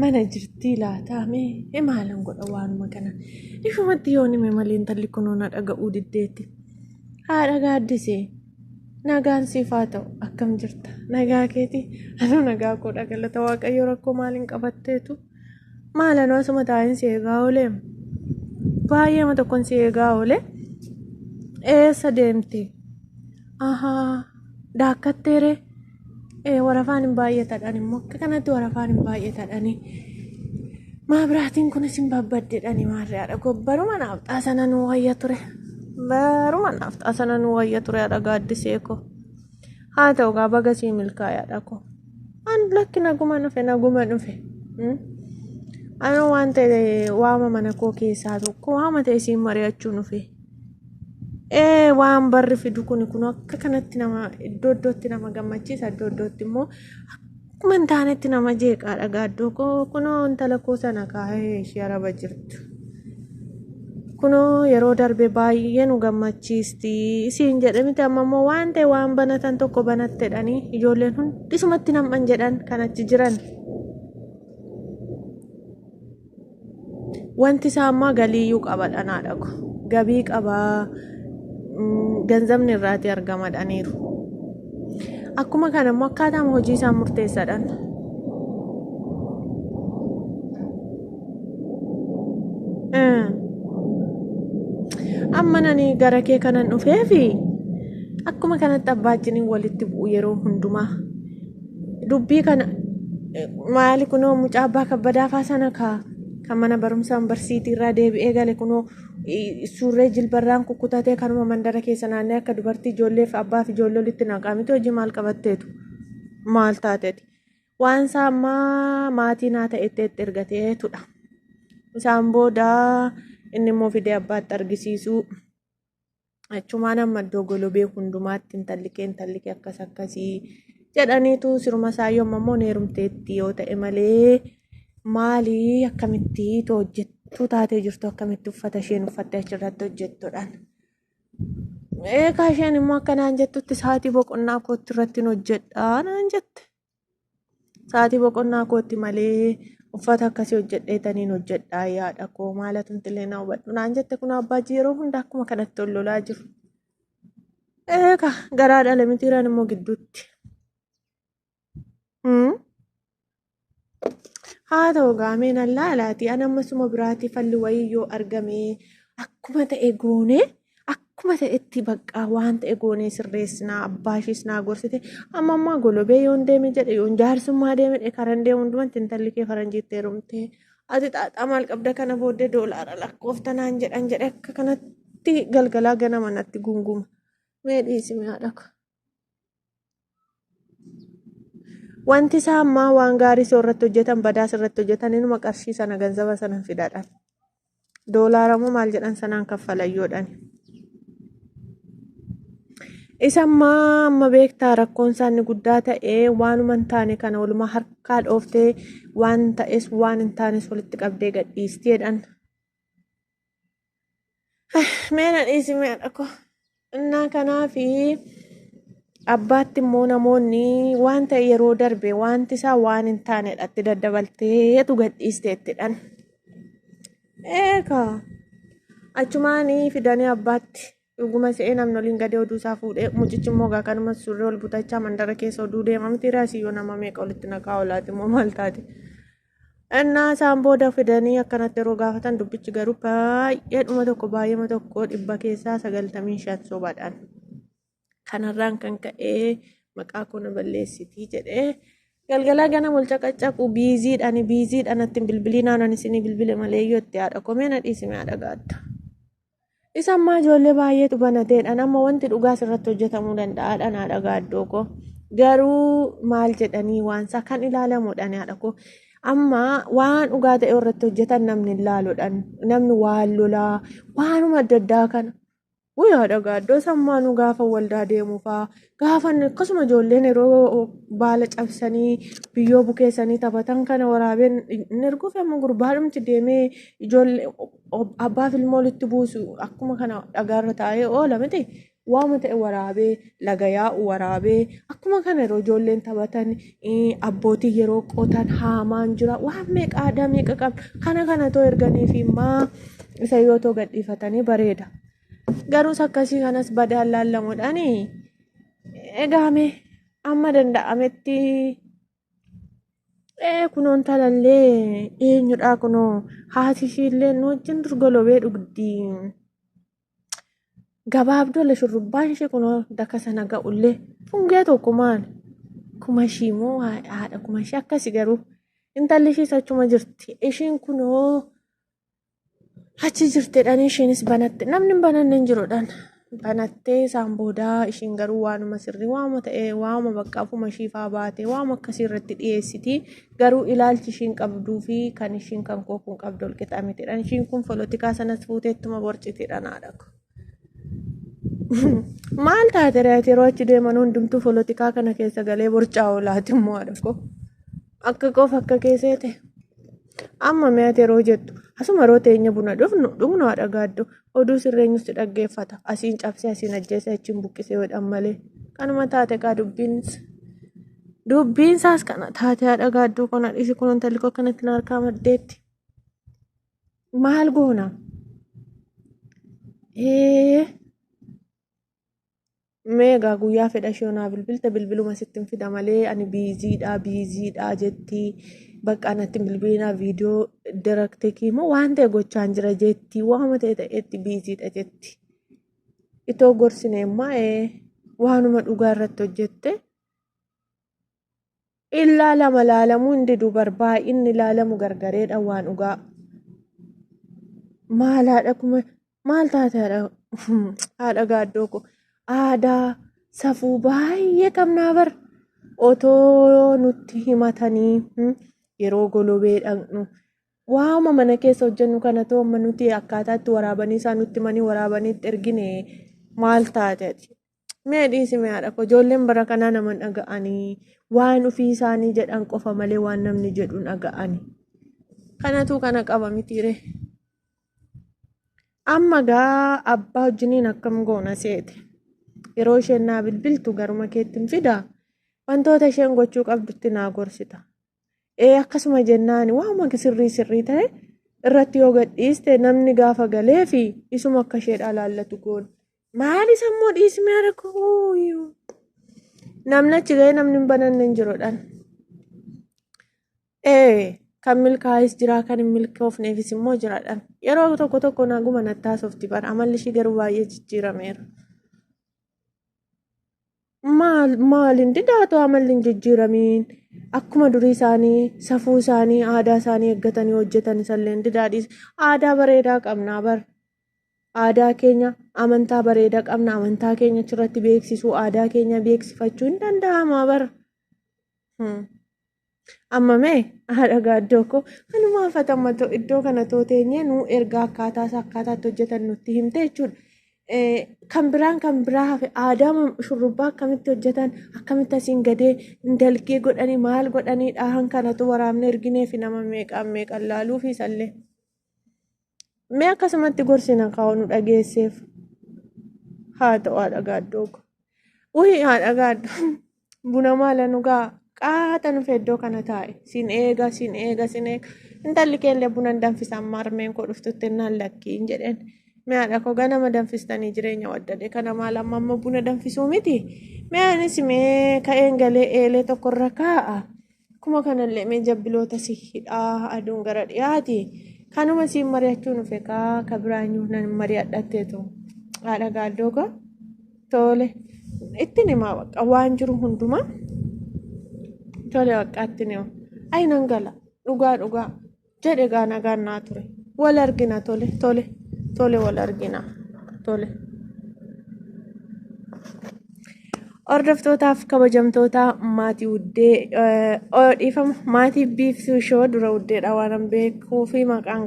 mana jirtii laataame maalan godha waanuma kana ifumatti yooni mee malee intalli kunuuna dhaga'uu diddeetti haadha gaaddisee nagaan siif haa ta'u akkam jirta nagaa keeti anuu nagaa koo dhagalata waaqayyo rakkoo maaliin qabatteetu maalanoo asuma taa'in si eegaa oolee baay'eema tokkoon si eegaa oolee eessa deemte daakkatteere warafaan hin baay'atadhaan immoo akka kanatti warafaan hin baay'atadhani maabiraatiin kunis hin babbaddeedhani maarreedha gobbaruma naaf xaasana nuu wayya ture baruma naaf xaasana nuu wayya ture haadha gaaddisee koo haa ta'u gaa bagasii milkaayaadha koo an lakki naguma dhufe anoo waan ta'e waama mana koo keessaa tokko waama ta'e isiin mari'achuu dhufe waan barri fidu kun akka kanatti nama iddoo iddootti nama gammachiisa iddoo iddootti immoo akkuma hin taanetti nama jeeqaadha gaaddoo koo kunoo intala koo sana kaa'ee ishee araba jirtu kunoo yeroo darbe baay'ee nu gammachiisti isiin jedhamite amma immoo waan ta'e waan banatan tokko banattedhanii ijoolleen hundisumatti nam'an jedhan kanachi jiran wanti isaa ammaa galiiyyuu qaba dhanaadha gabii qabaa ganzabni irraati argamadhaniiru akkuma kana immoo akkaataan hojii isaa murteessaadhaan amma nani gara kee kanan dhufeefi akkuma kanatti abbaajiniin walitti bu'u yeroo hundumaa dubbii kana maali kunoo mucaa abbaa kabbadaafaa sana kan mana barumsaan barsiitii irraa deebi'ee gale kunoo suurree jilbarraan kukkutatee kanuma mandara keessa naannee akka dubartii ijoolleef abbaaf ijoollee walitti naqaamite hojii maal qabatteetu maal taateeti waan isaa ammaa maatii naa ta'etti ergateetudha isaan booda inni immoo fidee abbaatti argisiisuu achumaan amma iddoo golobee hundumaatti intalli kee akkas akkasii jedhaniitu siruma isaa yommuu ammoo neerumteetti yoo ta'e malee maalii akkamitti hojjettu taatee jirtu akkamitti uffata isheen uffatte achirratti hojjettudhaan isheen immoo akkanaan jettutti sa'aatii boqonnaa kootti irratti hojjedhaa naan jette sa'aatii boqonnaa kootti malee uffata akkasii hojjedheetaniin hojjedhaa yaadha koo maalatu intillee na hubadhu naan jette kun abbaaji yeroo hunda akkuma kanatti ol lolaa jiru garaa dhala mitiiraan immoo gidduutti haa ta'u gaameen allaalaati an ammasuma biraatii falli wayii yoo argame akkuma ta'e goone akkuma ta'etti baqqaa waan ta'e goonee sirreessinaa abbaashiis naa gorsite ammaa golobee yoon deeme jedhe yoon jaarsummaa deeme karan deemu hundumatti intalli kee faranjiitti heerumte ati xaaxaa maal qabda kana booddee doolaara lakkooftanaan jedhan jedhe akka kanatti galgalaa ganama natti gunguma mee dhiisime haadhaka wanti isaa ammaa waan gaarii irratti hojjetan badaas irratti hojjetan inuma qarshii sana ganzaba sana fidaadhaan doolaaramoo maal jedhan sanaan kaffalayyoodhaan isa amma beektaa rakkoon isaanii guddaa ta'ee waanuma hin taane kana walumaa harkaa dhooftee waan ta'es waan hin taanes walitti qabdee gadhiisteedhaan meena dhiisime dhaqo innaa kanaafi abbaatti immoo namoonni waan ta'e yeroo darbe wanti isaa waan hin taanedhatti daddabalteetu gadhiisteettidhaan achumaanii fidanii abbaatti dhuguma se'ee namni waliin gadee oduu isaa fuudhee mucichi immoo kanuma surree ol butachaa mandara keessa oduu deemamti raasiyyoo nama meeqa walitti naqaa olaati immoo maal taate innaa isaan booda fidanii akkanatti yeroo gaafatan dubbichi garuu baay'eedhuma tokko 100 keessaa 95 sobaadhaan kanarraan kan ka'ee maqaa koona balleessitii jedhee galgalaa gana mulcaqaccaqu biiziidhaan ittiin bilbilinaan ani isinii bilbile malee yoo itti haadha komeena dhiisime haadha gaadda isa ammaa ijoollee baay'eetu banateedhaan amma wanti dhugaas irratti hojjetamuu danda'aadhaan haadha gaaddoo koo garuu maal jedhanii waansaa kan ilaalamuudhaan haadha koo amma waan dhugaa ta'e irratti hojjetan namni ilaaluudhaan namni waan lolaa waanuma adda addaa kana haadha gaaddoo sammaanuu gaafa waldaa deemu fa'aa gaafa akkasuma ijoolleen yeroo baala cabsanii biyyoo bukeessanii taphatan kana waraabeen inni erguuf amma gurbaadhumti deemee ijoollee abbaaf ilmoo walitti buusu akkuma kana dhagaarra taa'ee oola miti waama ta'e waraabee laga yaa'u waraabee akkuma kana yeroo ijoolleen taphatan abbootii yeroo qotan haamaan jira waan meeqa aadaa meeqa qaba kana too erganiif immaa isa yoo too gadhiifatanii bareeda garuu akkasii kanas badaan laallamuudhaan egaame amma danda'ametti kunoon talallee eenyudha kunoo haati ishiillee nu wajjin durgolobee dhugdi gabaabdole shurrubbaan ishee kunoo daka sana ga'ullee fungee tokko maal kuma ishii moo haadha kuma ishee akkasi garuu intalli ishiis achuma jirti ishiin kunoo achi jirtedhaan ishiinis banatte namni bananne hin jiruudhaan banattee isaan boodaa ishiin garuu waanuma sirrii waama ta'e waama bakka afuma ishiifaa baate waama akkasii irratti dhiyeessiti garuu ilaalchi ishiin qabduu fi kan ishiin kan kookuun qabdu olqixa mitidhaan ishiin kun polotikaa sanas fuuteettuma borcitidhaan haadhaku. Maal taate reeti yeroo achi deeman hundumtuu polotikaa kana keessa galee borcaa oolaati immoo haadhako akka qofa akka keesseete amma meeti yeroo jettu asuma yeroo teenya buna dhugnu haadha gaaddoo oduu sirreenyusti dhaggeeffata asiin cabsee asiin ajjeese achiin buqqisee hodhan malee kanuma taate kaa dubbiinsaas kana taate haadha gaaddoo kana dhisi kunuun tallikoo kanatti na harkaa maddeetti maal goona meegaa guyyaa fedha shoonaa bilbiluma sittin fida malee ani biiziidha jetti bakka anatti bilbilina viidiyoo direktekii moo waan ta'e gochaan jira jetti waama ta'e ta'etti biiziidha jetti itoo gorsine immaa waanuma dhugaa irratti hojjette ilaalama laalamuu hindi dubarraa inni laalamu gargareedha waan dhugaa maal haadha kuma maal taate haadha gaaddoo ko aadaa safuu baay'ee qabnaa bar otoo nutti himatanii yeroo golobee dhaqnu waama mana keessa hojjennu kana ta'u amma nuti akkaataatti waraabanii isaa nutti manii waraabaniitti ergine maal taateeti mee dhiisime haadha ko ijoolleen bara kanaa nama dhaga'anii waan ofii isaanii jedhan qofa malee waan namni jedhu dhaga'anii kanatu kana qaba mitiire amma gaa abbaa wajjiniin akkam goona seete yeroo isheen naa bilbiltu garuma keettiin fida wantoota isheen gochuu qabdutti naa gorsita akkasuma jennaan waama sirrii ta'e irratti yoo gadhiiste namni gaafa galee fi isuma akka isheedhaa laallatu goon maali sammuu dhiismee rakoo namni achi ga'ee namni hin bananne hin jiruudhaan kan milkaa'is jira kan hin milkoofneefis immoo jiraadhaan yeroo tokko naguma nattaasofti bara amalli ishii garuu baay'ee jijjiirameera. Maaliin didaatu amalli hin jijjiiramiin akkuma durii isaanii safuu isaanii aadaa isaanii eeggatanii hojjetan isallee didaadhiis aadaa bareedaa qabnaa bar aadaa keenya amantaa bareedaa qabna amantaa keenya achirratti beeksisuu aadaa keenya beeksifachuu hin danda'ama bar amma mee haadha gaaddoo ko kanumaa fatama iddoo kana tooteenye nuu ergaa akkaataatti hojjetan nutti himte jechuudha. Kan biraa hafe aadaa shurrubbaa akkamitti hojjetan akkamitti asiin gadee dalgee godhanii maal godhanii dhaahan kanatu waraabne erginee fi nama meeqaan laaluu fi isallee mee akkasumatti gorsina kaa'u nu dhageesseef haa ta'u haadha gaaddoo haadha gaaddoo buna maala nugaa qaata nuuf iddoo kana taa'e siin eega intalli keellee buna danfisan marmeen koo dhuftutti naan lakkiin jedheen. Meeqa ko ganama danfistanii jireenya waddade kana maal amma buna danfisuu miti mee'anis mee ka'een galee eelee tokkorra kaa'a kuma kanallee mee jabbiloota si hidhaa aduun gara dhiyaati kanuma siin mari'achuu nufe ka biraanyuu nan mari'adhatteetu haadha gaaddoo ko tole ittiin himaa bakka waan jiru hundumaa tole baqqaatti nima ayi nan gala dhugaa jedhe nagaan naa ture wal argina tole wal argina tole. Hordoftootaaf kabajamtoota maatii Wuddee dhiifama maatii Biiftuu Shoo dura Wuddeedha waan beekuu fi maqaan